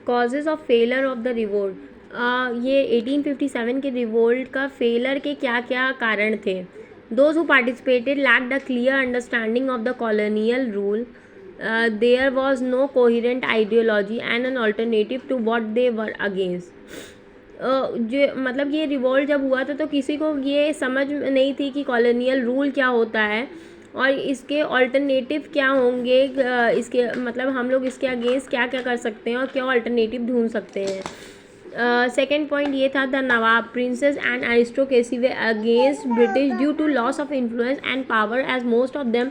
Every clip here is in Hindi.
Causes of failure of the revolt, ये 1857 के रिवोल्ट का फेलर के क्या क्या कारण थे. Those who participated lacked a clear understanding of the colonial rule. There was no coherent ideology and an alternative to what they were against. जो मतलब ये रिवोल्ट जब हुआ था तो किसी को ये समझ नहीं थी कि कॉलोनियल रूल क्या होता है और इसके ऑल्टरनेटिव क्या होंगे. इसके मतलब हम लोग इसके अगेंस्ट क्या क्या कर सकते हैं और क्या ऑल्टरनेटिव ढूंढ सकते हैं. सेकेंड पॉइंट ये था, the nawab princes and aristocracy were against British due to loss of influence and power as most of them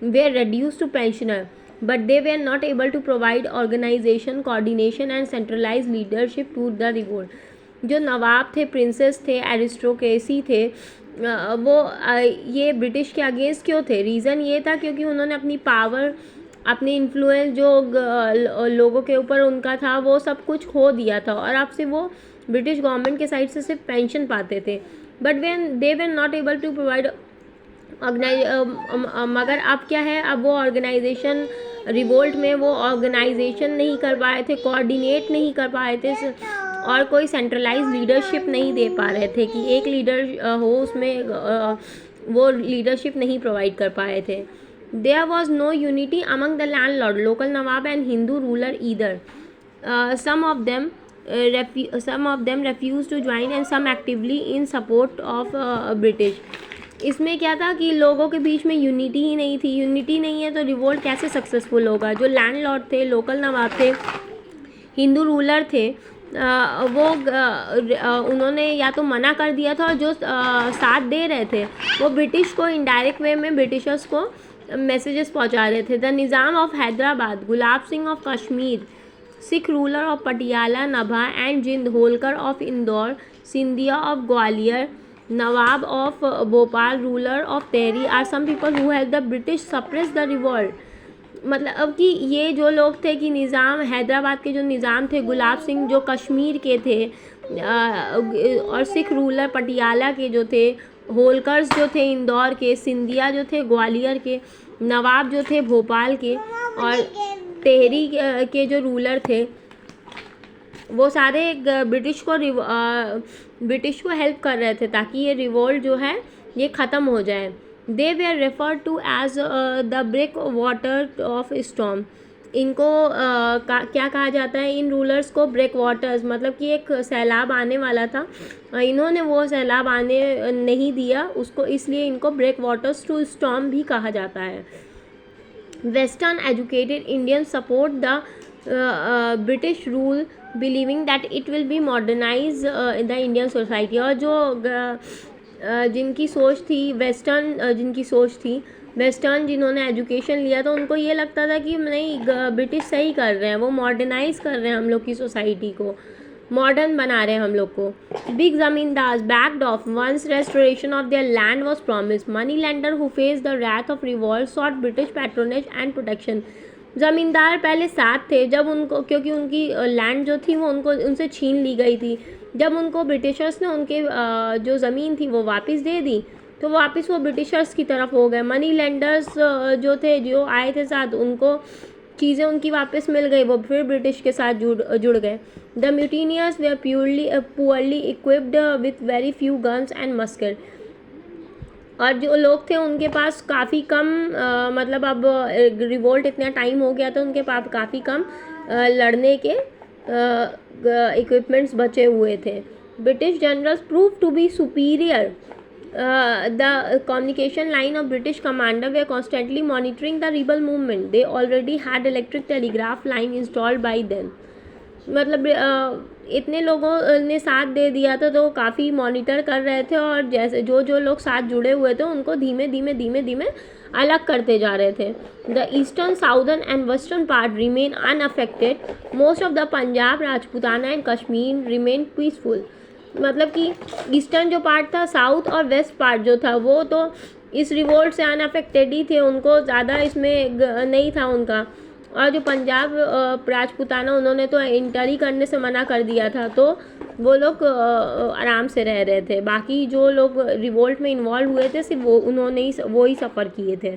were reduced to pensioner, but they were not able to provide organization, coordination and centralized leadership to the revolt. जो नवाब थे, प्रिंसेस थे, एरिस्टोक्रेसी थे, वो ये ब्रिटिश के अगेंस्ट क्यों थे? रीज़न ये था क्योंकि उन्होंने अपनी पावर, अपनी इन्फ्लुएंस जो लोगों के ऊपर उनका था वो सब कुछ खो दिया था और अब से वो ब्रिटिश गवर्नमेंट के साइड से सिर्फ पेंशन पाते थे. But when they were not able to provide मगर अब क्या है, अब वो ऑर्गेनाइजेशन रिवोल्ट में वो ऑर्गेनाइजेशन नहीं कर पाए थे, कोऑर्डिनेट नहीं कर पाए थे और कोई सेंट्रलाइज लीडरशिप नहीं दे पा रहे थे कि एक लीडर हो उसमें, वो लीडरशिप नहीं प्रोवाइड कर पाए थे. There was no unity among the landlord, local nawab and Hindu ruler either. some of them refused to join and some actively in support of British. इसमें क्या था कि लोगों के बीच में यूनिटी ही नहीं थी. यूनिटी नहीं है तो रिवोल्ट कैसे सक्सेसफुल होगा? जो लैंडलॉर्ड थे, लोकल नवाब थे, हिंदू रूलर थे, वो उन्होंने या तो मना कर दिया था और जो साथ दे रहे थे वो ब्रिटिश को इनडायरेक्ट वे में ब्रिटिशर्स को मैसेजेस पहुंचा रहे थे. The Nizam of Hyderabad, Gulab Singh of Kashmir, Sikh ruler of Patiala, Nabha and Jind, Holkar of Indore, Scindia of Gwalior, Nawab of Bhopal, ruler of Tehri are some people who help the British suppress the revolt. मतलब अब कि ये जो लोग थे कि निज़ाम, हैदराबाद के जो निज़ाम थे, गुलाब सिंह जो कश्मीर के थे और सिख रूलर पटियाला के जो थे, होलकर्स जो थे इंदौर के, सिंधिया जो थे ग्वालियर के, नवाब जो थे भोपाल के और तेहरी के जो रूलर थे, वो सारे ब्रिटिश को हेल्प कर रहे थे ताकि ये रिवोल्ट जो है ये ख़त्म हो जाए. They were referred to as the break water of storm. इनको क्या कहा जाता है? इन रूलर्स को ब्रेक वाटर्स, मतलब कि एक सैलाब आने वाला था, इन्होंने वो सैलाब आने नहीं दिया उसको, इसलिए इनको ब्रेक वाटर्स टू स्टॉर्म भी कहा जाता है. Western educated Indian support the British rule believing that it will be modernise the Indian society. और जो जिनकी सोच थी वेस्टर्न, जिन्होंने एजुकेशन लिया था, उनको ये लगता था कि नहीं, ब्रिटिश सही कर रहे हैं, वो मॉडर्नाइज कर रहे हैं हम लोग की सोसाइटी को, मॉडर्न बना रहे हैं हम लोग को. Big zamindars backed off once restoration of their land was promise. Money lender who face the wrath of revolt sought British patronage and protection. Zamindar पहले साथ थे जब उनको, क्योंकि उनकी लैंड जो थी वो उनसे छीन ली गई थी. जब उनको ब्रिटिशर्स ने उनके जो ज़मीन थी वो वापस दे दी तो वापस वो ब्रिटिशर्स की तरफ हो गए. मनी लेंडर्स जो थे, जो आए थे साथ, उनको चीज़ें उनकी वापस मिल गई, वो फिर ब्रिटिश के साथ जुड़ गए. The mutineers were poorly equipped with very few guns and musket. और जो लोग थे उनके पास काफ़ी कम, मतलब अब रिवोल्ट इतना टाइम हो गया था, उनके पास काफ़ी कम लड़ने के इक्विपमेंट्स बचे हुए थे. British generals prove to be superior. The communication line of British commander were constantly monitoring the rebel movement. They already had electric telegraph line installed by then. मतलब इतने लोगों ने साथ दे दिया था तो काफ़ी मॉनिटर कर रहे थे और जैसे जो लोग साथ जुड़े हुए थे उनको धीमे धीमे अलग करते जा रहे थे. The eastern, southern and western part remain unaffected. Most of the Punjab, Rajputana and Kashmir remain peaceful. मतलब कि ईस्टर्न जो पार्ट था, साउथ और वेस्ट पार्ट जो था, वो तो इस रिवोल्ट से अनअफेक्टेड ही थे, उनको ज़्यादा इसमें नहीं था उनका. और जो पंजाब, राजपूताना, उन्होंने तो इंटर ही करने से मना कर दिया था, तो वो लोग आराम से रह रहे थे. बाकी जो लोग रिवोल्ट में इन्वॉल्व हुए थे सिर्फ वो ही सफ़र किए थे.